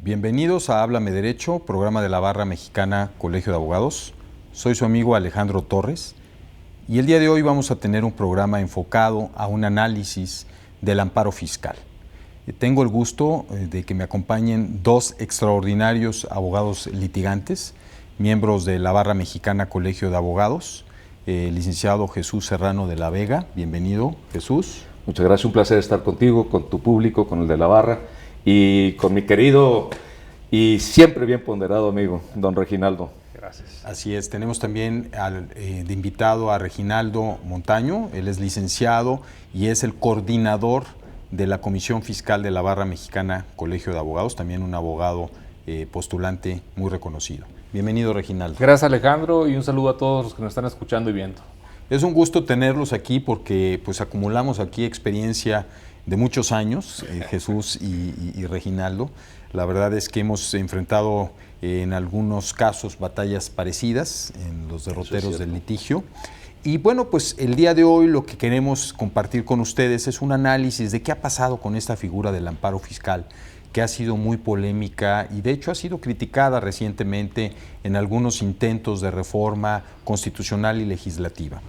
Bienvenidos a Háblame Derecho, programa de la Barra Mexicana Colegio de Abogados. Soy su amigo Alejandro Torres y el día de hoy vamos a tener un programa enfocado a un análisis del amparo fiscal. Tengo el gusto de que me acompañen dos extraordinarios abogados litigantes, miembros de la Barra Mexicana Colegio de Abogados, el licenciado Jesús Serrano de la Vega. Bienvenido, Jesús. Muchas gracias, un placer estar contigo, con tu público, con el de la Barra y con mi querido y siempre bien ponderado amigo, don Reginaldo. Gracias. Así es, tenemos también de invitado a Reginaldo Montaño. Él es licenciado y es el coordinador de la Comisión Fiscal de la Barra Mexicana Colegio de Abogados, también un abogado postulante muy reconocido. Bienvenido, Reginaldo. Gracias, Alejandro, y un saludo a todos los que nos están escuchando y viendo. Es un gusto tenerlos aquí porque pues acumulamos aquí experiencia de muchos años, Jesús y Reginaldo. La verdad es que hemos enfrentado en algunos casos batallas parecidas en los derroteros del litigio. Y bueno, pues el día de hoy lo que queremos compartir con ustedes es un análisis de qué ha pasado con esta figura del amparo fiscal, que ha sido muy polémica y de hecho ha sido criticada recientemente en algunos intentos de reforma constitucional y legislativa.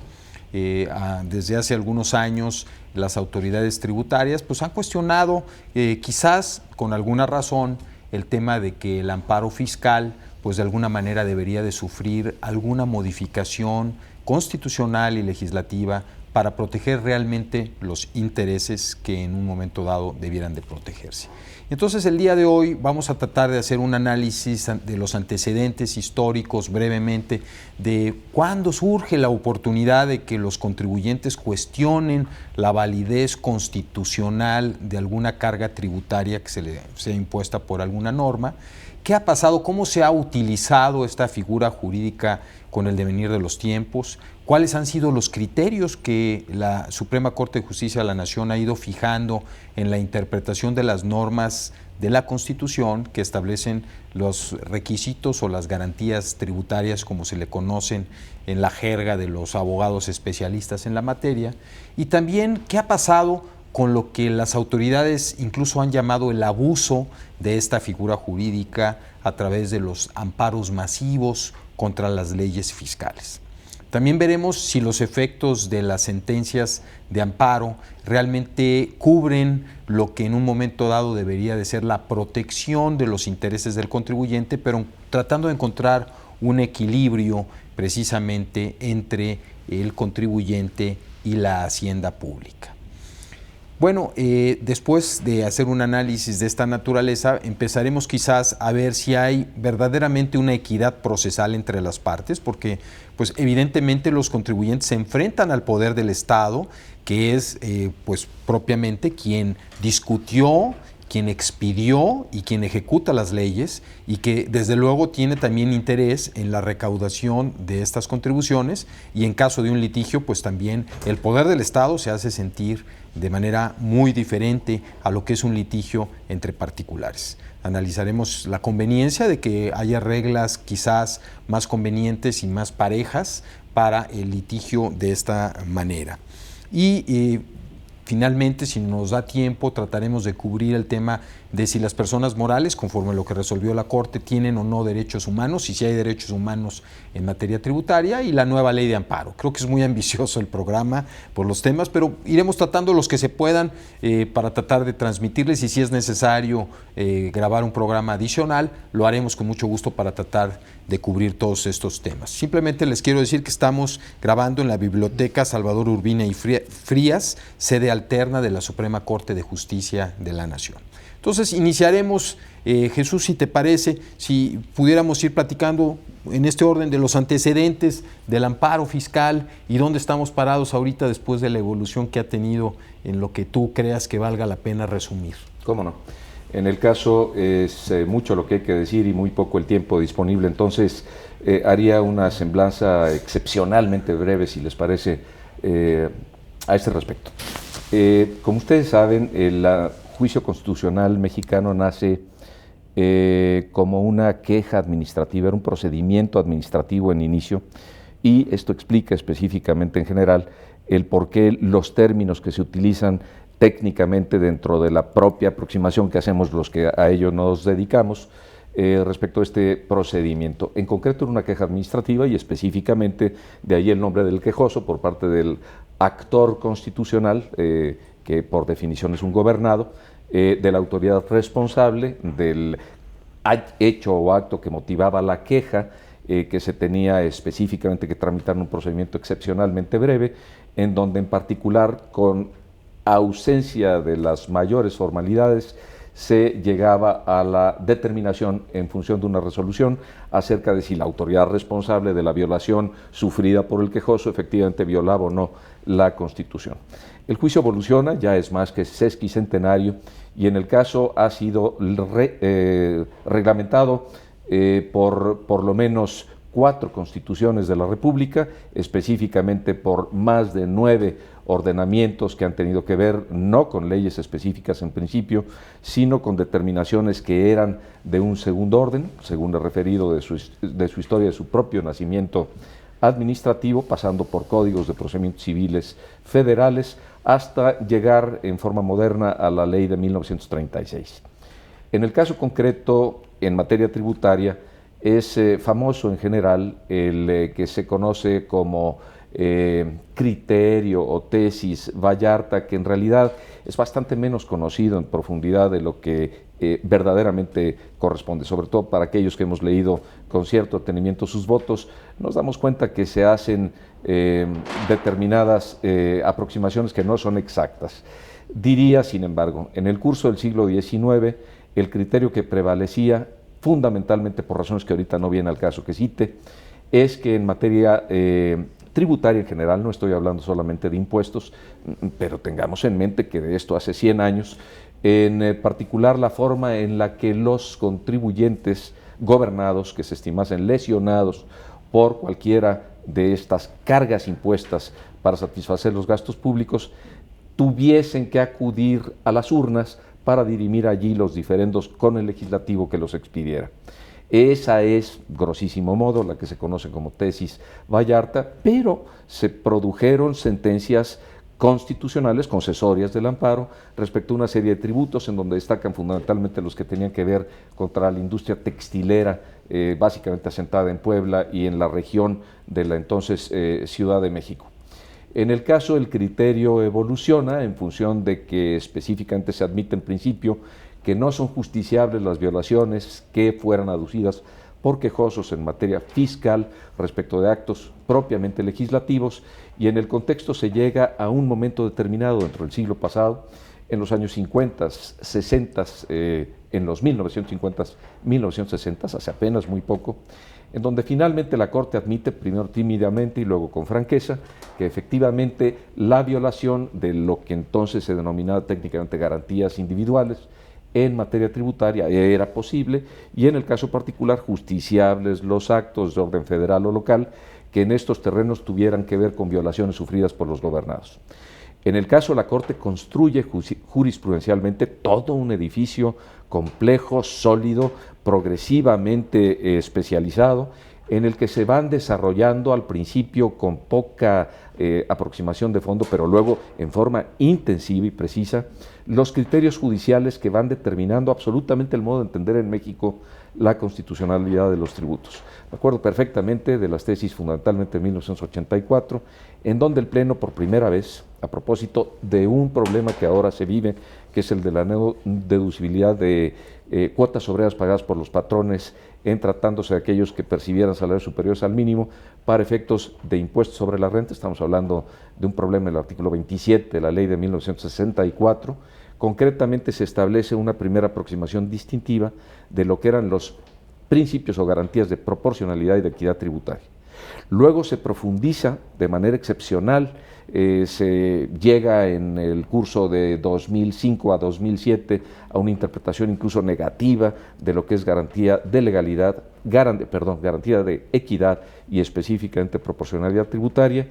Desde hace algunos años las autoridades tributarias pues han cuestionado, quizás con alguna razón, el tema de que el amparo fiscal pues de alguna manera debería de sufrir alguna modificación constitucional y legislativa para proteger realmente los intereses que en un momento dado debieran de protegerse. Entonces el día de hoy vamos a tratar de hacer un análisis de los antecedentes históricos brevemente de cuándo surge la oportunidad de que los contribuyentes cuestionen la validez constitucional de alguna carga tributaria que se le sea impuesta por alguna norma. ¿Qué ha pasado? ¿Cómo se ha utilizado esta figura jurídica con el devenir de los tiempos? ¿Cuáles han sido los criterios que la Suprema Corte de Justicia de la Nación ha ido fijando en la interpretación de las normas de la Constitución que establecen los requisitos o las garantías tributarias, como se le conocen en la jerga de los abogados especialistas en la materia? Y también, ¿qué ha pasado con lo que las autoridades incluso han llamado el abuso de esta figura jurídica a través de los amparos masivos contra las leyes fiscales? También veremos si los efectos de las sentencias de amparo realmente cubren lo que en un momento dado debería de ser la protección de los intereses del contribuyente, pero tratando de encontrar un equilibrio precisamente entre el contribuyente y la hacienda pública. Bueno, después de hacer un análisis de esta naturaleza, empezaremos quizás a ver si hay verdaderamente una equidad procesal entre las partes, porque pues evidentemente los contribuyentes se enfrentan al poder del Estado, que es pues propiamente quien discutió, quien expidió y quien ejecuta las leyes, y que desde luego tiene también interés en la recaudación de estas contribuciones, y en caso de un litigio pues también el poder del Estado se hace sentir de manera muy diferente a lo que es un litigio entre particulares. Analizaremos la conveniencia de que haya reglas quizás más convenientes y más parejas para el litigio de esta manera. Y finalmente, si nos da tiempo, trataremos de cubrir el tema de si las personas morales, conforme a lo que resolvió la Corte, tienen o no derechos humanos, y si hay derechos humanos en materia tributaria, y la nueva ley de amparo. Creo que es muy ambicioso el programa por los temas, pero iremos tratando los que se puedan para tratar de transmitirles, y si es necesario grabar un programa adicional, lo haremos con mucho gusto para tratar de cubrir todos estos temas. Simplemente les quiero decir que estamos grabando en la Biblioteca Salvador Urbina y Frías, sede alterna de la Suprema Corte de Justicia de la Nación. Entonces iniciaremos, Jesús, si te parece, si pudiéramos ir platicando en este orden de los antecedentes del amparo fiscal y dónde estamos parados ahorita después de la evolución que ha tenido en lo que tú creas que valga la pena resumir. ¿Cómo no? En el caso es mucho lo que hay que decir y muy poco el tiempo disponible, entonces haría una semblanza excepcionalmente breve, si les parece, a este respecto. Como ustedes saben, el juicio constitucional mexicano nace como una queja administrativa, era un procedimiento administrativo en inicio, y esto explica específicamente en general el por qué los términos que se utilizan técnicamente dentro de la propia aproximación que hacemos los que a ello nos dedicamos respecto a este procedimiento. En concreto era una queja administrativa y específicamente de ahí el nombre del quejoso por parte del actor constitucional, que por definición es un gobernado, de la autoridad responsable del hecho o acto que motivaba la queja, que se tenía específicamente que tramitar un procedimiento excepcionalmente breve, en donde en particular con ausencia de las mayores formalidades se llegaba a la determinación en función de una resolución acerca de si la autoridad responsable de la violación sufrida por el quejoso efectivamente violaba o no la Constitución. El juicio evoluciona, ya es más que sesquicentenario, y en el caso ha sido reglamentado por lo menos 4 constituciones de la República, específicamente por más de 9 ordenamientos que han tenido que ver no con leyes específicas en principio, sino con determinaciones que eran de un segundo orden, según he referido de su historia, de su propio nacimiento administrativo, pasando por códigos de procedimientos civiles federales, hasta llegar en forma moderna a la ley de 1936. En el caso concreto, en materia tributaria, es famoso en general el que se conoce como criterio o tesis Vallarta, que en realidad es bastante menos conocido en profundidad de lo que verdaderamente corresponde, sobre todo para aquellos que hemos leído con cierto detenimiento sus votos. Nos damos cuenta que se hacen determinadas aproximaciones que no son exactas. Diría, sin embargo, en el curso del siglo XIX, el criterio que prevalecía, fundamentalmente por razones que ahorita no viene al caso que cite, es que en materia tributaria en general, no estoy hablando solamente de impuestos, pero tengamos en mente que de esto hace 100 años, en particular la forma en la que los contribuyentes gobernados que se estimasen lesionados por cualquiera de estas cargas impuestas para satisfacer los gastos públicos, tuviesen que acudir a las urnas para dirimir allí los diferendos con el legislativo que los expidiera. Esa es, grosísimo modo, la que se conoce como tesis Vallarta, pero se produjeron sentencias constitucionales, concesorias del amparo, respecto a una serie de tributos en donde destacan fundamentalmente los que tenían que ver contra la industria textilera, básicamente asentada en Puebla y en la región de la entonces Ciudad de México. En el caso, el criterio evoluciona en función de que específicamente se admite en principio que no son justiciables las violaciones que fueran aducidas por quejosos en materia fiscal respecto de actos propiamente legislativos, y en el contexto se llega a un momento determinado dentro del siglo pasado, en los años 50, 60, en los 1950, 1960, hace apenas muy poco, en donde finalmente la Corte admite, primero tímidamente y luego con franqueza, que efectivamente la violación de lo que entonces se denominaba técnicamente garantías individuales en materia tributaria era posible, y en el caso particular justiciables los actos de orden federal o local que en estos terrenos tuvieran que ver con violaciones sufridas por los gobernados. En el caso, la Corte construye jurisprudencialmente todo un edificio complejo, sólido, progresivamente especializado, en el que se van desarrollando al principio con poca aproximación de fondo, pero luego en forma intensiva y precisa, los criterios judiciales que van determinando absolutamente el modo de entender en México la constitucionalidad de los tributos. Me acuerdo perfectamente de las tesis fundamentalmente de 1984, en donde el Pleno por primera vez, a propósito de un problema que ahora se vive, que es el de la no deducibilidad de cuotas obreras pagadas por los patrones en tratándose de aquellos que percibieran salarios superiores al mínimo para efectos de impuestos sobre la renta. Estamos hablando de un problema del artículo 27 de la ley de 1964. Concretamente se establece una primera aproximación distintiva de lo que eran los principios o garantías de proporcionalidad y de equidad tributaria. Luego se profundiza de manera excepcional, se llega en el curso de 2005 a 2007 a una interpretación incluso negativa de lo que es garantía de legalidad, garantía de equidad y específicamente proporcionalidad tributaria,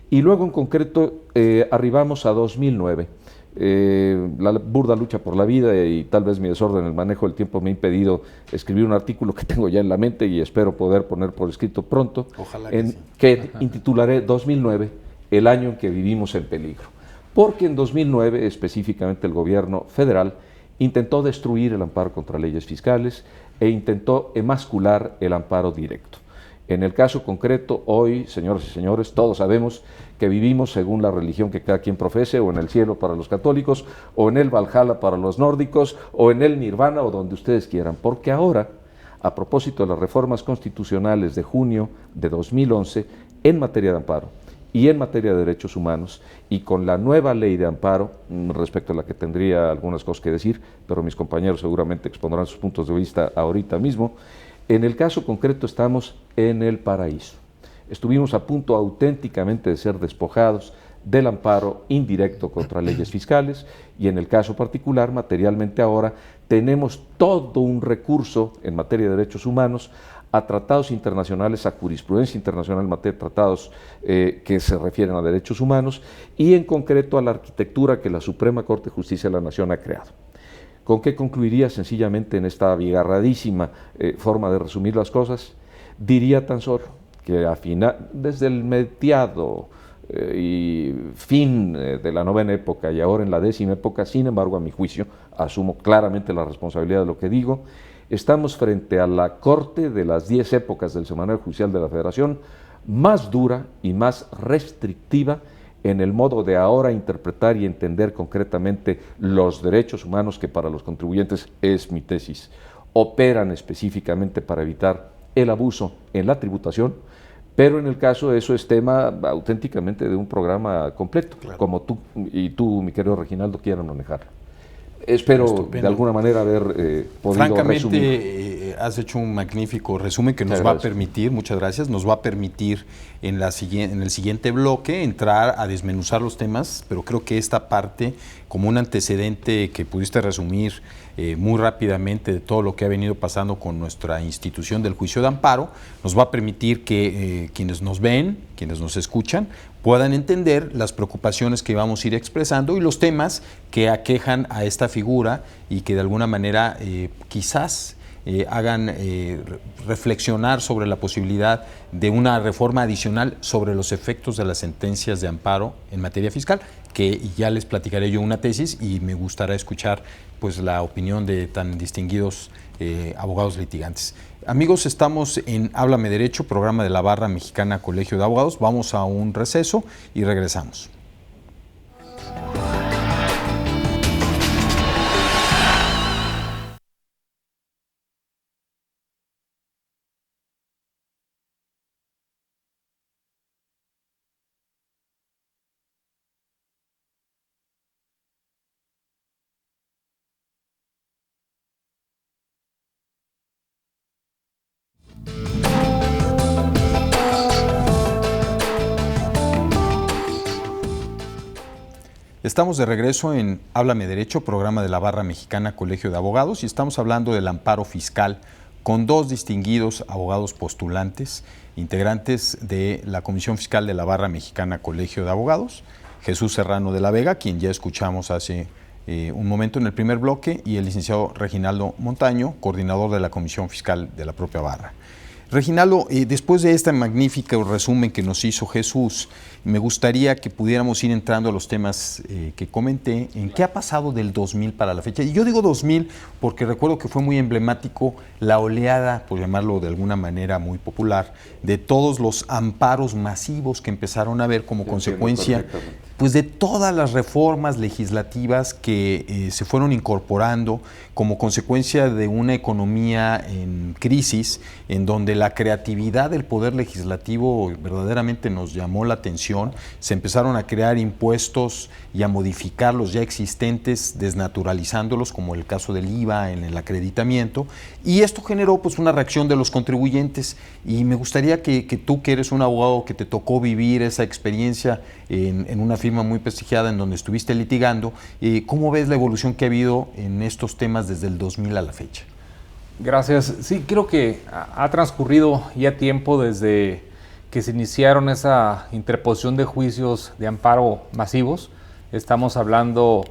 y luego en concreto arribamos a 2009. La burda lucha por la vida y tal vez mi desorden en el manejo del tiempo me ha impedido escribir un artículo que tengo ya en la mente y espero poder poner por escrito pronto, Ojalá que intitularé 2009, el año en que vivimos en peligro. porque en 2009 específicamente el gobierno federal intentó destruir el amparo contra leyes fiscales e intentó emascular el amparo directo. En el caso concreto, hoy, señoras y señores, todos sabemos que vivimos según la religión que cada quien profese, o en el cielo para los católicos, o en el Valhalla para los nórdicos, o en el Nirvana, o donde ustedes quieran, porque ahora, a propósito de las reformas constitucionales de junio de 2011, en materia de amparo y en materia de derechos humanos, y con la nueva ley de amparo, respecto a la que tendría algunas cosas que decir, pero mis compañeros seguramente expondrán sus puntos de vista ahorita mismo, en el caso concreto estamos en el paraíso. Estuvimos a punto auténticamente de ser despojados del amparo indirecto contra leyes fiscales, y en el caso particular, materialmente ahora, tenemos todo un recurso en materia de derechos humanos a tratados internacionales, a jurisprudencia internacional en materia de tratados que se refieren a derechos humanos, y en concreto a la arquitectura que la Suprema Corte de Justicia de la Nación ha creado. ¿Con qué concluiría sencillamente en esta abigarradísima forma de resumir las cosas? Diría tan solo que desde el mediado y fin de la novena época y ahora en la 10ª época, sin embargo, a mi juicio, asumo claramente la responsabilidad de lo que digo, estamos frente a la corte de las 10 épocas del Semanario Judicial de la Federación, más dura y más restrictiva en el modo de ahora interpretar y entender concretamente los derechos humanos, que para los contribuyentes es mi tesis, operan específicamente para evitar el abuso en la tributación, pero en el caso eso es tema auténticamente de un programa completo, claro, como tú y tú, mi querido Reginaldo, quieran manejarlo. Espero de alguna manera haber podido resumir. Francamente, has hecho un magnífico resumen que nos va a permitir, muchas gracias, nos va a permitir en el siguiente bloque entrar a desmenuzar los temas, pero creo que esta parte, como un antecedente que pudiste resumir muy rápidamente de todo lo que ha venido pasando con nuestra institución del juicio de amparo, nos va a permitir que quienes nos ven, quienes nos escuchan, puedan entender las preocupaciones que vamos a ir expresando y los temas que aquejan a esta figura y que de alguna manera quizás hagan reflexionar sobre la posibilidad de una reforma adicional sobre los efectos de las sentencias de amparo en materia fiscal, que ya les platicaré yo una tesis y me gustará escuchar pues la opinión de tan distinguidos abogados litigantes. Amigos, estamos en Háblame Derecho, programa de la Barra Mexicana Colegio de Abogados. Vamos a un receso y regresamos. Estamos de regreso en Háblame Derecho, programa de la Barra Mexicana Colegio de Abogados, y estamos hablando del amparo fiscal con dos distinguidos abogados postulantes, integrantes de la Comisión Fiscal de la Barra Mexicana Colegio de Abogados, Jesús Serrano de la Vega, quien ya escuchamos hace un momento en el primer bloque, y el licenciado Reginaldo Montaño, coordinador de la Comisión Fiscal de la propia Barra. Reginaldo, después de este magnífico resumen que nos hizo Jesús, me gustaría que pudiéramos ir entrando a los temas que comenté, en qué ha pasado del 2000 para la fecha. Y yo digo 2000 porque recuerdo que fue muy emblemático la oleada, por llamarlo de alguna manera muy popular, de todos los amparos masivos que empezaron a haber como consecuencia pues, de todas las reformas legislativas que se fueron incorporando como consecuencia de una economía en crisis, en donde la creatividad del Poder Legislativo verdaderamente nos llamó la atención. Se empezaron a crear impuestos y a modificar los ya existentes, desnaturalizándolos, como el caso del IVA en el acreditamiento, y esto generó pues una reacción de los contribuyentes, y me gustaría que tú, que eres un abogado que te tocó vivir esa experiencia en una firma muy prestigiada en donde estuviste litigando, ¿cómo ves la evolución que ha habido en estos temas desde el 2000 a la fecha? Gracias. Sí, creo que ha transcurrido ya tiempo desde que se iniciaron esa interposición de juicios de amparo masivos. Estamos hablando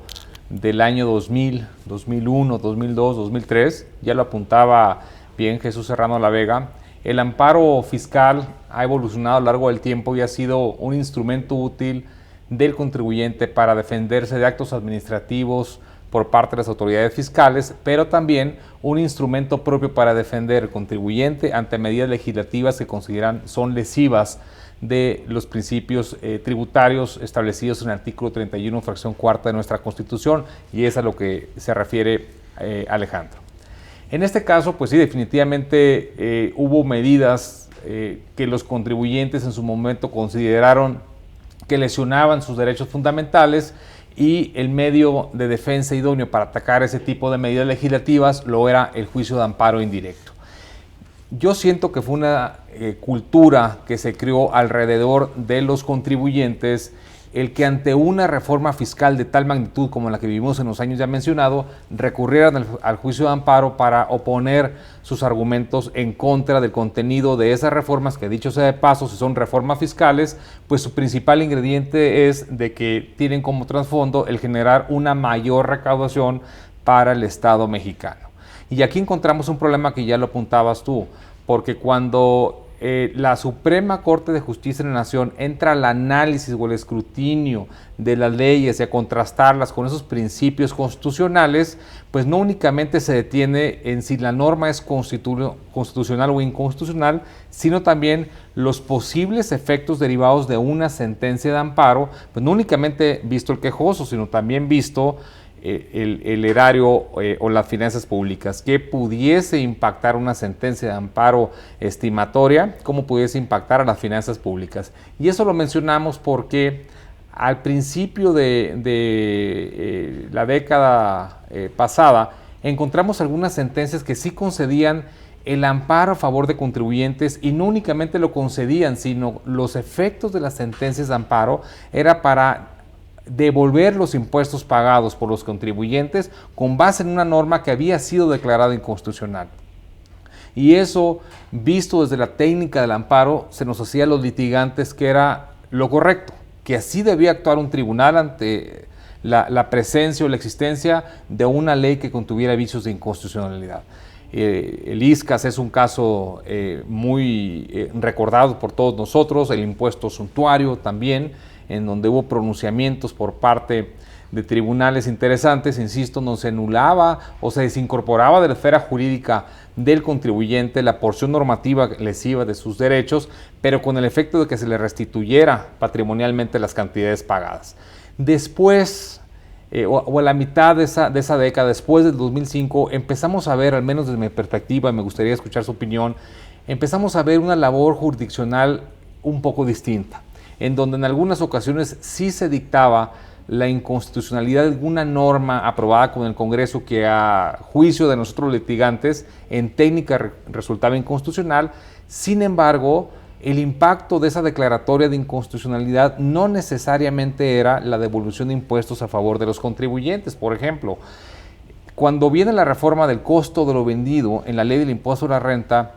del año 2000, 2001, 2002, 2003. Ya lo apuntaba bien Jesús Serrano de la Vega. El amparo fiscal ha evolucionado a lo largo del tiempo y ha sido un instrumento útil del contribuyente para defenderse de actos administrativos por parte de las autoridades fiscales, pero también un instrumento propio para defender al contribuyente ante medidas legislativas que consideran son lesivas de los principios tributarios establecidos en el artículo 31, fracción cuarta de nuestra Constitución, y es a lo que se refiere Alejandro. En este caso, pues sí, definitivamente hubo medidas que los contribuyentes en su momento consideraron que lesionaban sus derechos fundamentales, y el medio de defensa idóneo para atacar ese tipo de medidas legislativas lo era el juicio de amparo indirecto. Yo siento que fue una cultura que se creó alrededor de los contribuyentes el que ante una reforma fiscal de tal magnitud como la que vivimos en los años ya mencionado, recurrieran al juicio de amparo para oponer sus argumentos en contra del contenido de esas reformas, que dicho sea de paso, si son reformas fiscales, pues su principal ingrediente es de que tienen como trasfondo el generar una mayor recaudación para el Estado mexicano. Y aquí encontramos un problema que ya lo apuntabas tú, porque cuando la Suprema Corte de Justicia de la Nación entra al análisis o el escrutinio de las leyes y a contrastarlas con esos principios constitucionales, pues no únicamente se detiene en si la norma es constitucional o inconstitucional, sino también los posibles efectos derivados de una sentencia de amparo, pues no únicamente visto el quejoso, sino también visto el erario o las finanzas públicas, que pudiese impactar una sentencia de amparo estimatoria, como pudiese impactar a las finanzas públicas. Y eso lo mencionamos porque al principio de la década pasada encontramos algunas sentencias que sí concedían el amparo a favor de contribuyentes, y no únicamente lo concedían, sino los efectos de las sentencias de amparo era para devolver los impuestos pagados por los contribuyentes con base en una norma que había sido declarada inconstitucional. Y eso, visto desde la técnica del amparo, se nos hacía a los litigantes que era lo correcto, que así debía actuar un tribunal ante la presencia o la existencia de una ley que contuviera vicios de inconstitucionalidad. El ISCAS es un caso muy recordado por todos nosotros, el impuesto suntuario también, en donde hubo pronunciamientos por parte de tribunales interesantes, insisto, donde se anulaba o se desincorporaba de la esfera jurídica del contribuyente la porción normativa lesiva de sus derechos, pero con el efecto de que se le restituyera patrimonialmente las cantidades pagadas. Después, o a la mitad de esa década, después del 2005, empezamos a ver, al menos desde mi perspectiva, me gustaría escuchar su opinión, empezamos a ver una labor jurisdiccional un poco distinta, en donde en algunas ocasiones sí se dictaba la inconstitucionalidad de alguna norma aprobada con el Congreso que a juicio de nosotros litigantes en técnica resultaba inconstitucional. Sin embargo, el impacto de esa declaratoria de inconstitucionalidad no necesariamente era la devolución de impuestos a favor de los contribuyentes. Por ejemplo, cuando viene la reforma del costo de lo vendido en la ley del impuesto a la renta,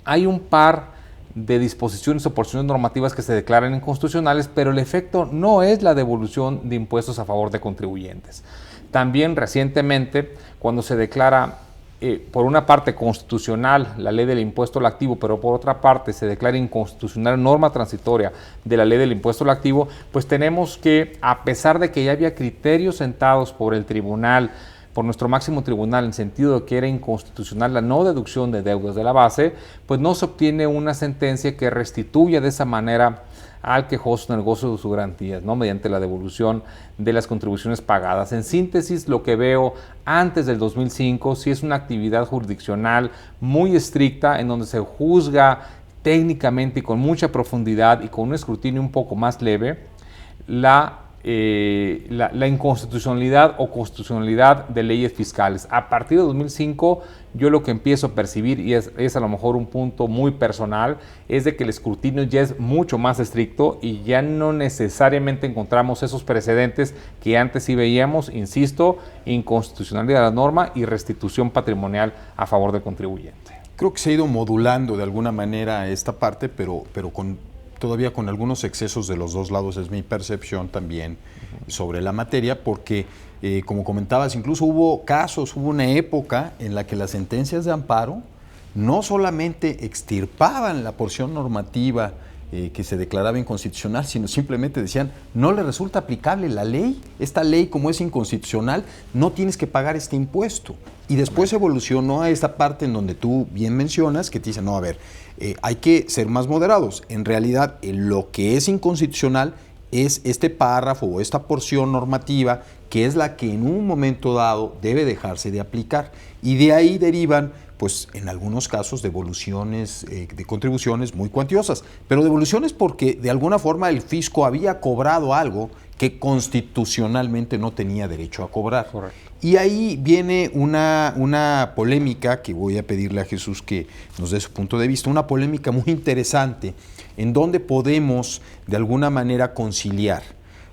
hay un par de disposiciones o porciones normativas que se declaran inconstitucionales, pero el efecto no es la devolución de impuestos a favor de contribuyentes. También recientemente, cuando se declara por una parte constitucional la ley del impuesto al activo, pero por otra parte se declara inconstitucional norma transitoria de la ley del impuesto al activo, pues tenemos que, a pesar de que ya había criterios sentados por el tribunal, por nuestro máximo tribunal, en sentido de que era inconstitucional la no deducción de deudas de la base, pues no se obtiene una sentencia que restituya de esa manera al quejoso en el gozo de sus garantías, ¿no?, mediante la devolución de las contribuciones pagadas. En síntesis, lo que veo antes del 2005 sí es una actividad jurisdiccional muy estricta, en donde se juzga técnicamente y con mucha profundidad y con un escrutinio un poco más leve la inconstitucionalidad o constitucionalidad de leyes fiscales. A partir de 2005, yo lo que empiezo a percibir, y es a lo mejor un punto muy personal, es de que el escrutinio ya es mucho más estricto y ya no necesariamente encontramos esos precedentes que antes sí veíamos, insisto, inconstitucionalidad de la norma y restitución patrimonial a favor del contribuyente. Creo que se ha ido modulando de alguna manera esta parte, pero todavía con algunos excesos de los dos lados, es mi percepción también sobre la materia, porque como comentabas, incluso hubo una época en la que las sentencias de amparo no solamente extirpaban la porción normativa que se declaraba inconstitucional, sino simplemente decían, no le resulta aplicable la ley, esta ley como es inconstitucional, no tienes que pagar este impuesto. Y después evolucionó a esta parte en donde tú bien mencionas, que te dicen, no, a ver, hay que ser más moderados. En realidad, lo que es inconstitucional es este párrafo o esta porción normativa, que es la que en un momento dado debe dejarse de aplicar. Y de ahí derivan, pues en algunos casos, devoluciones de contribuciones muy cuantiosas. Pero devoluciones porque de alguna forma el fisco había cobrado algo que constitucionalmente no tenía derecho a cobrar. Correcto. Y ahí viene una polémica que voy a pedirle a Jesús que nos dé su punto de vista, una polémica muy interesante en donde podemos de alguna manera conciliar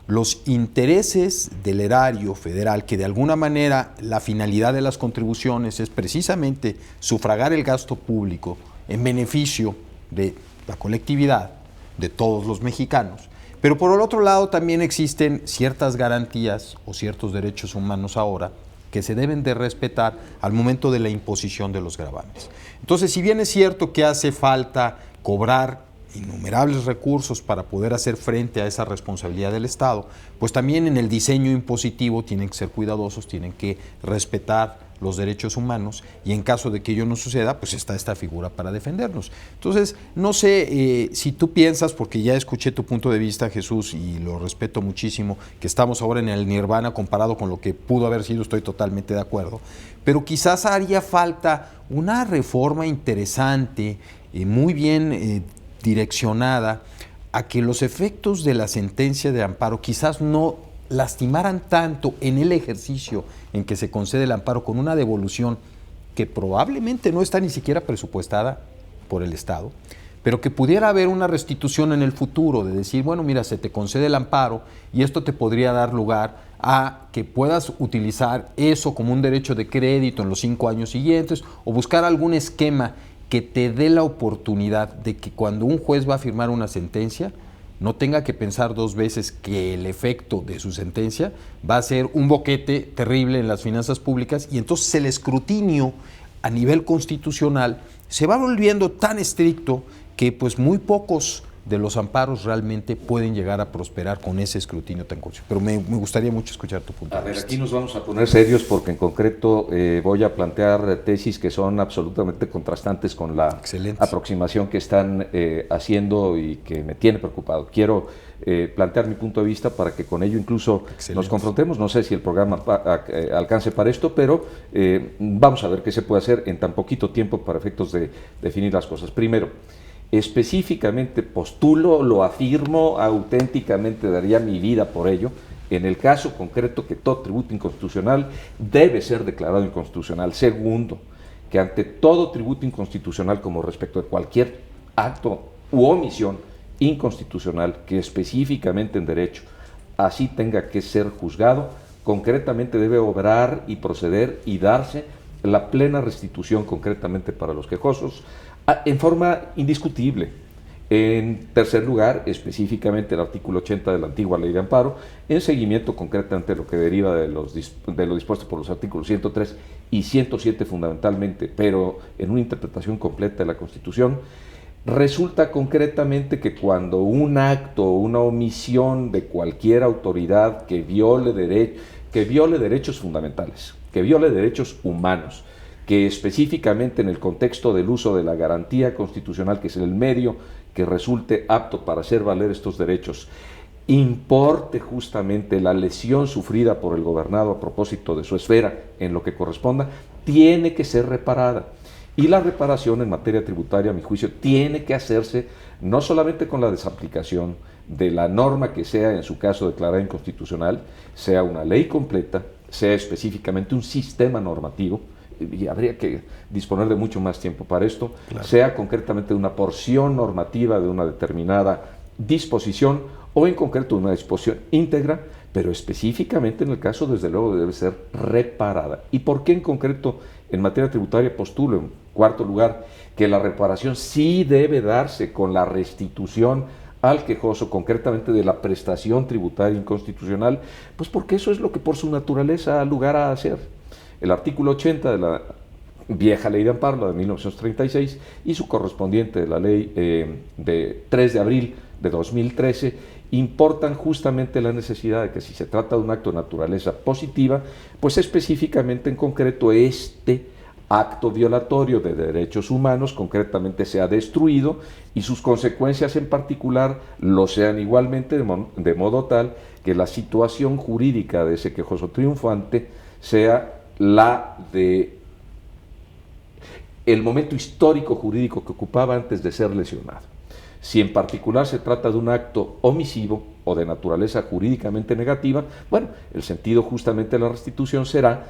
los intereses del erario federal, que de alguna manera la finalidad de las contribuciones es precisamente sufragar el gasto público en beneficio de la colectividad, de todos los mexicanos. Pero por el otro lado también existen ciertas garantías o ciertos derechos humanos ahora que se deben de respetar al momento de la imposición de los gravames. Entonces, si bien es cierto que hace falta cobrar innumerables recursos para poder hacer frente a esa responsabilidad del Estado, pues también en el diseño impositivo tienen que ser cuidadosos, tienen que respetar los derechos humanos y en caso de que ello no suceda, pues está esta figura para defendernos. Entonces, no sé si tú piensas, porque ya escuché tu punto de vista, Jesús, y lo respeto muchísimo, que estamos ahora en el nirvana comparado con lo que pudo haber sido, estoy totalmente de acuerdo, pero quizás haría falta una reforma interesante, muy bien direccionada a que los efectos de la sentencia de amparo quizás no lastimaran tanto en el ejercicio en que se concede el amparo con una devolución que probablemente no está ni siquiera presupuestada por el Estado, pero que pudiera haber una restitución en el futuro, de decir, bueno, mira, se te concede el amparo y esto te podría dar lugar a que puedas utilizar eso como un derecho de crédito en los 5 años siguientes o buscar algún esquema que te dé la oportunidad de que cuando un juez va a firmar una sentencia, no tenga que pensar 2 veces que el efecto de su sentencia va a ser un boquete terrible en las finanzas públicas y entonces el escrutinio a nivel constitucional se va volviendo tan estricto que pues muy pocos de los amparos realmente pueden llegar a prosperar con ese escrutinio tan constitucional. Pero me gustaría mucho escuchar tu punto de vista. A ver, aquí nos vamos a poner serios porque en concreto voy a plantear tesis que son absolutamente contrastantes con la aproximación que están haciendo y que me tiene preocupado. Quiero plantear mi punto de vista para que con ello incluso nos confrontemos. No sé si el programa alcance para esto, pero vamos a ver qué se puede hacer en tan poquito tiempo para efectos de definir las cosas. Primero, específicamente postulo, lo afirmo, auténticamente daría mi vida por ello, en el caso concreto que todo tributo inconstitucional debe ser declarado inconstitucional. Segundo, que ante todo tributo inconstitucional, como respecto de cualquier acto u omisión inconstitucional que específicamente en derecho así tenga que ser juzgado, concretamente debe obrar y proceder y darse la plena restitución concretamente para los quejosos, en forma indiscutible. En tercer lugar, específicamente el artículo 80 de la antigua Ley de Amparo, en seguimiento concretamente de lo que deriva de lo dispuesto por los artículos 103 y 107 fundamentalmente, pero en una interpretación completa de la Constitución, resulta concretamente que cuando un acto o una omisión de cualquier autoridad que viole derechos fundamentales, que viole derechos humanos, que específicamente en el contexto del uso de la garantía constitucional, que es el medio que resulte apto para hacer valer estos derechos, importe justamente la lesión sufrida por el gobernado a propósito de su esfera en lo que corresponda, tiene que ser reparada. Y la reparación en materia tributaria, a mi juicio, tiene que hacerse no solamente con la desaplicación de la norma que sea, en su caso, declarada inconstitucional, sea una ley completa, sea específicamente un sistema normativo, y habría que disponer de mucho más tiempo para esto, claro, sea concretamente una porción normativa de una determinada disposición o en concreto una disposición íntegra, pero específicamente en el caso, desde luego, debe ser reparada. ¿Y por qué en concreto en materia tributaria postulo, en cuarto lugar, que la reparación sí debe darse con la restitución al quejoso, concretamente de la prestación tributaria inconstitucional? Pues porque eso es lo que por su naturaleza da lugar a hacer. El artículo 80 de la vieja ley de amparo, la de 1936, y su correspondiente de la ley de 3 de abril de 2013, importan justamente la necesidad de que si se trata de un acto de naturaleza positiva, pues específicamente en concreto este acto violatorio de derechos humanos concretamente sea destruido y sus consecuencias en particular lo sean igualmente, de modo tal que la situación jurídica de ese quejoso triunfante sea la de el momento histórico jurídico que ocupaba antes de ser lesionado. Si en particular se trata de un acto omisivo o de naturaleza jurídicamente negativa, bueno, el sentido justamente de la restitución será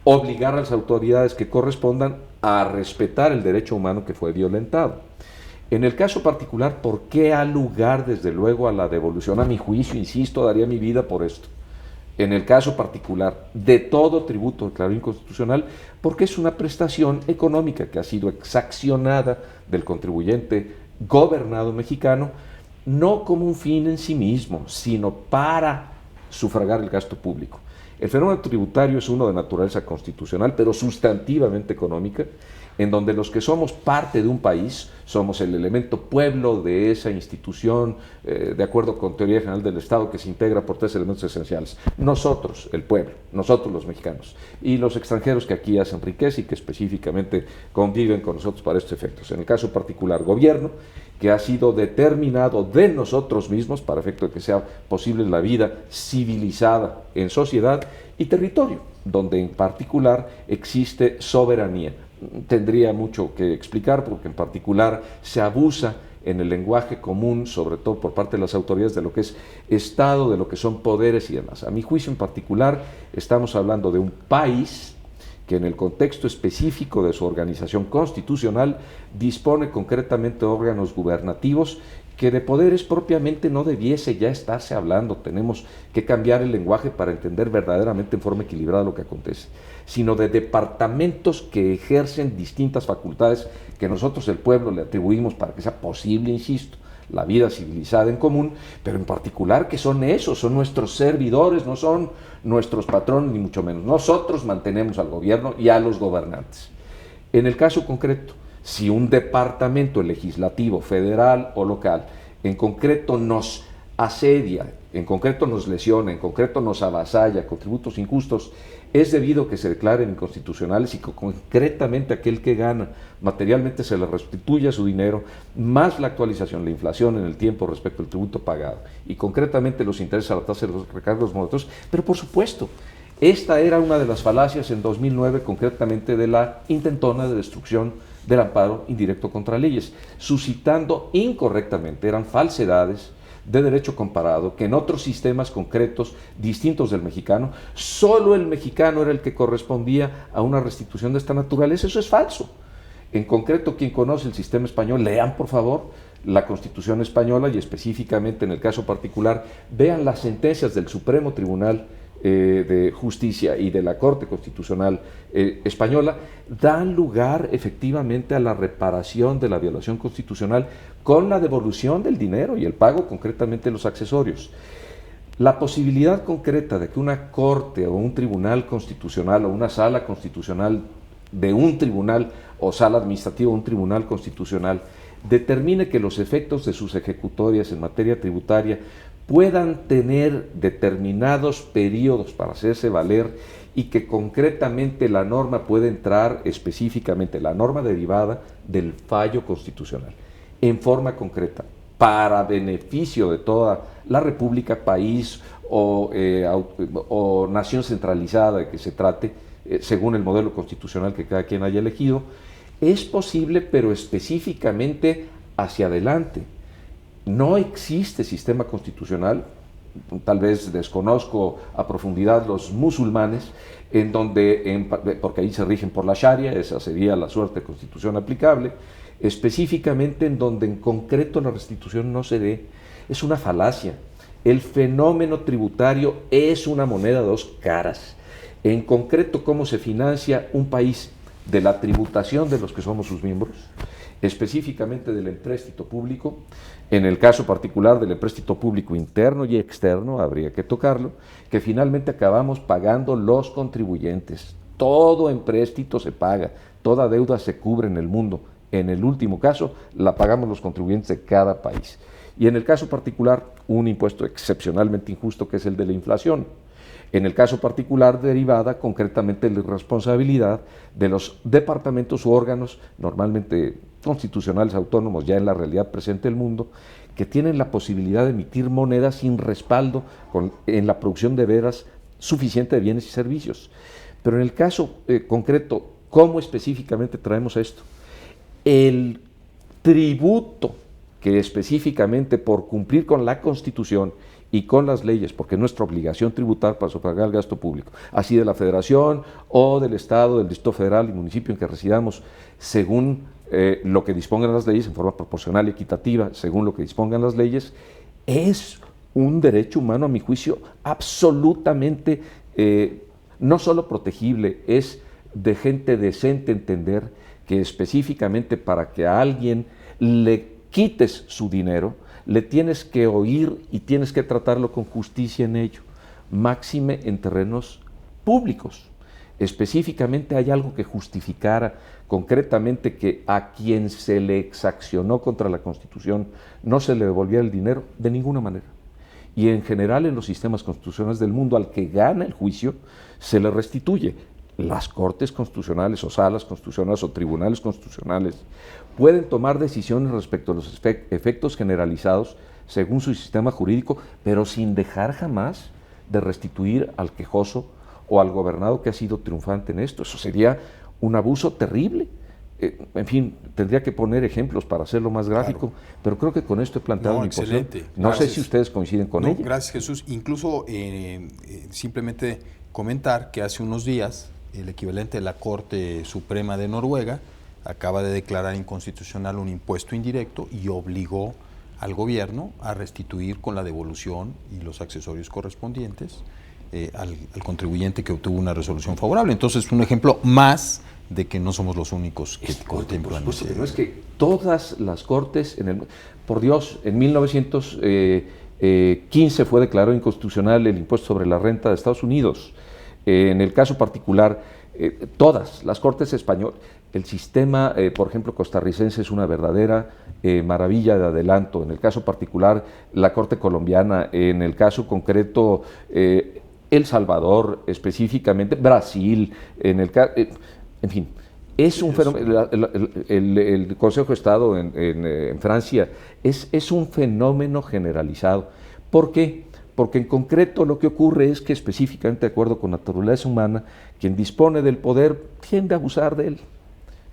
obligar a las autoridades que correspondan a respetar el derecho humano que fue violentado. En el caso particular, ¿por qué da lugar desde luego a la devolución? A mi juicio, insisto, daría mi vida por esto. En el caso particular de todo tributo declarado inconstitucional, porque es una prestación económica que ha sido exaccionada del contribuyente gobernado mexicano, no como un fin en sí mismo, sino para sufragar el gasto público. El fenómeno tributario es uno de naturaleza constitucional, pero sustantivamente económica, en donde los que somos parte de un país somos el elemento pueblo de esa institución, de acuerdo con Teoría General del Estado, que se integra por 3 elementos esenciales. Nosotros, el pueblo, nosotros los mexicanos, y los extranjeros que aquí hacen riqueza y que específicamente conviven con nosotros para estos efectos. En el caso particular, gobierno, que ha sido determinado de nosotros mismos para efecto de que sea posible la vida civilizada en sociedad, y territorio, donde en particular existe soberanía. Tendría mucho que explicar porque en particular se abusa en el lenguaje común, sobre todo por parte de las autoridades, de lo que es Estado, de lo que son poderes y demás. A mi juicio en particular estamos hablando de un país que en el contexto específico de su organización constitucional dispone concretamente de órganos gubernativos que de poderes propiamente no debiese ya estarse hablando. Tenemos que cambiar el lenguaje para entender verdaderamente en forma equilibrada lo que acontece, sino de departamentos que ejercen distintas facultades que nosotros el pueblo le atribuimos para que sea posible, insisto, la vida civilizada en común, pero en particular que son esos, son nuestros servidores, no son nuestros patrones ni mucho menos. Nosotros mantenemos al gobierno y a los gobernantes. En el caso concreto, si un departamento legislativo, federal o local, en concreto nos asedia, en concreto nos lesiona, en concreto nos avasalla con tributos injustos, es debido a que se declaren inconstitucionales y que concretamente aquel que gana materialmente se le restituya su dinero, más la actualización, la inflación en el tiempo respecto al tributo pagado, y concretamente los intereses a la tasa de los recargos monetarios. Pero por supuesto, esta era una de las falacias en 2009, concretamente de la intentona de destrucción del amparo indirecto contra leyes, suscitando incorrectamente, eran falsedades de derecho comparado, que en otros sistemas concretos distintos del mexicano, solo el mexicano era el que correspondía a una restitución de esta naturaleza. Eso es falso. En concreto, quien conoce el sistema español, lean por favor la Constitución española y específicamente en el caso particular, vean las sentencias del Supremo Tribunal de Justicia y de la Corte Constitucional Española, dan lugar efectivamente a la reparación de la violación constitucional con la devolución del dinero y el pago concretamente de los accesorios. La posibilidad concreta de que una corte o un tribunal constitucional o una sala constitucional de un tribunal o sala administrativa o un tribunal constitucional determine que los efectos de sus ejecutorias en materia tributaria puedan tener determinados periodos para hacerse valer y que concretamente la norma puede entrar específicamente, la norma derivada del fallo constitucional, en forma concreta, para beneficio de toda la república, país o nación centralizada de que se trate, según el modelo constitucional que cada quien haya elegido, es posible, pero específicamente hacia adelante. No existe sistema constitucional, tal vez desconozco a profundidad los musulmanes, en donde, porque ahí se rigen por la Sharia, esa sería la suerte de constitución aplicable, específicamente en donde en concreto la restitución no se dé. Es una falacia. El fenómeno tributario es una moneda de dos caras. En concreto, ¿cómo se financia un país? De la tributación de los que somos sus miembros, específicamente del empréstito público, en el caso particular del empréstito público interno y externo, habría que tocarlo, que finalmente acabamos pagando los contribuyentes, Todo empréstito se paga, toda deuda se cubre en el mundo. En el último caso, la pagamos los contribuyentes de cada país. Y en el caso particular, un impuesto excepcionalmente injusto que es el de la inflación. En el caso particular, derivada concretamente de la responsabilidad de los departamentos u órganos, normalmente constitucionales autónomos ya en la realidad presente del mundo, que tienen la posibilidad de emitir monedas sin respaldo en la producción de veras suficiente de bienes y servicios. Pero en el caso concreto, ¿cómo específicamente traemos esto? El tributo que específicamente por cumplir con la Constitución y con las leyes, porque es nuestra obligación tributar para sufragar el gasto público, así de la Federación o del Estado, del Distrito Federal y municipio en que residamos, según lo que dispongan las leyes, en forma proporcional y equitativa, según lo que dispongan las leyes, es un derecho humano, a mi juicio, absolutamente no solo protegible, es de gente decente entender que específicamente para que a alguien le quites su dinero, le tienes que oír y tienes que tratarlo con justicia en ello, máxime en terrenos públicos. Específicamente hay algo que justificara concretamente que a quien se le exaccionó contra la Constitución no se le devolviera el dinero de ninguna manera. Y en general en los sistemas constitucionales del mundo al que gana el juicio se le restituye. Las cortes constitucionales o salas constitucionales o tribunales constitucionales pueden tomar decisiones respecto a los efectos generalizados según su sistema jurídico, pero sin dejar jamás de restituir al quejoso o al gobernado que ha sido triunfante en esto. Eso sería un abuso terrible. En fin, tendría que poner ejemplos para hacerlo más gráfico, claro, pero creo que con esto he planteado mi posición. No gracias. Sé si ustedes coinciden con ella. Gracias, Jesús. Incluso simplemente comentar que hace unos días el equivalente de la Corte Suprema de Noruega acaba de declarar inconstitucional un impuesto indirecto y obligó al gobierno a restituir con la devolución y los accesorios correspondientes al contribuyente que obtuvo una resolución favorable. Entonces, un ejemplo más de que no somos los únicos que contemplan. Pero es que todas las cortes, por Dios, en 1915 fue declarado inconstitucional el impuesto sobre la renta de Estados Unidos. En el caso particular, todas las cortes españolas, el sistema, por ejemplo, costarricense es una verdadera maravilla de adelanto. En el caso particular, la Corte colombiana, en el caso concreto, El Salvador, específicamente, Brasil, en fin, es un fenómeno. El Consejo de Estado en Francia es un fenómeno generalizado. ¿Por qué? Porque en concreto lo que ocurre es que específicamente de acuerdo con la naturaleza humana, quien dispone del poder tiende a abusar de él.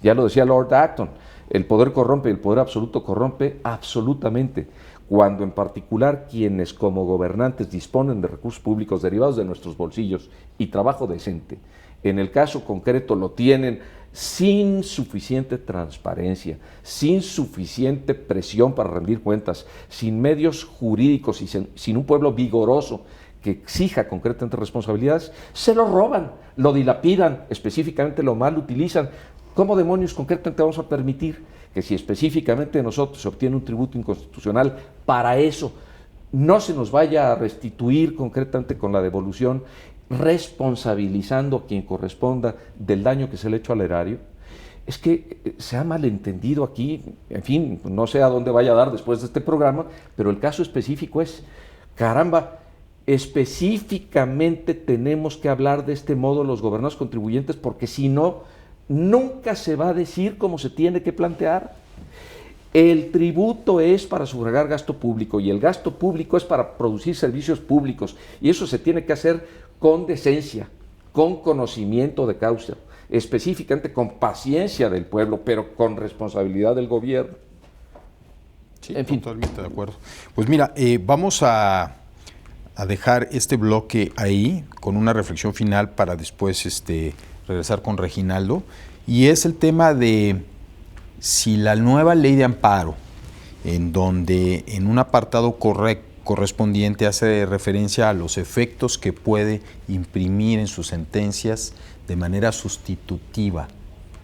Ya lo decía Lord Acton, el poder corrompe y el poder absoluto corrompe absolutamente. Cuando en particular quienes como gobernantes disponen de recursos públicos derivados de nuestros bolsillos y trabajo decente, en el caso concreto lo tienen sin suficiente transparencia, sin suficiente presión para rendir cuentas, sin medios jurídicos y sin un pueblo vigoroso que exija concretamente responsabilidades, se lo roban, lo dilapidan, específicamente lo mal utilizan. ¿Cómo demonios concretamente vamos a permitir que si específicamente de nosotros se obtiene un tributo inconstitucional, para eso no se nos vaya a restituir concretamente con la devolución, responsabilizando a quien corresponda del daño que se le ha hecho al erario? Es que se ha malentendido aquí, en fin, no sé a dónde vaya a dar después de este programa, pero el caso específico es, caramba, específicamente tenemos que hablar de este modo los gobernados contribuyentes, porque si no, nunca se va a decir cómo se tiene que plantear. El tributo es para sufragar gasto público y el gasto público es para producir servicios públicos y eso se tiene que hacer con decencia, con conocimiento de causa, específicamente con paciencia del pueblo, pero con responsabilidad del gobierno. Sí, en fin. Totalmente de acuerdo. Pues mira, vamos a dejar este bloque ahí con una reflexión final para después regresar con Reginaldo, y es el tema de si la nueva ley de amparo, en donde en un apartado correspondiente hace referencia a los efectos que puede imprimir en sus sentencias de manera sustitutiva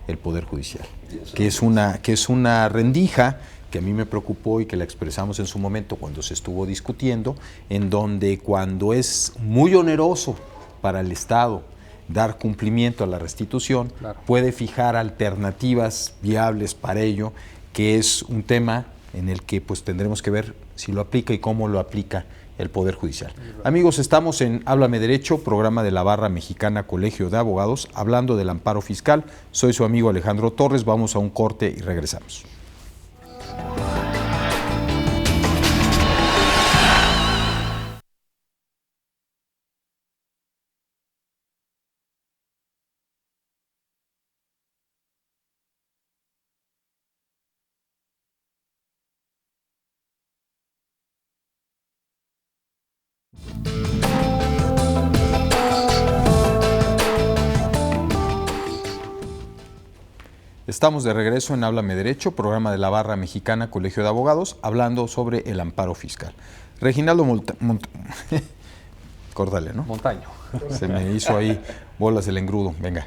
el Poder Judicial, que es una rendija que a mí me preocupó y que la expresamos en su momento cuando se estuvo discutiendo, en donde cuando es muy oneroso para el Estado dar cumplimiento a la restitución, Claro. puede fijar alternativas viables para ello, que es un tema en el que pues tendremos que ver si lo aplica y cómo lo aplica el Poder Judicial. Amigos, estamos en Háblame Derecho, programa de la Barra Mexicana Colegio de Abogados, hablando del amparo fiscal. Soy su amigo Alejandro Torres, vamos a un corte y regresamos. Estamos de regreso en Háblame Derecho, programa de la Barra Mexicana Colegio de Abogados, hablando sobre el amparo fiscal. Reginaldo Córdale, ¿no? Montaño. Se me hizo ahí bolas el engrudo, venga.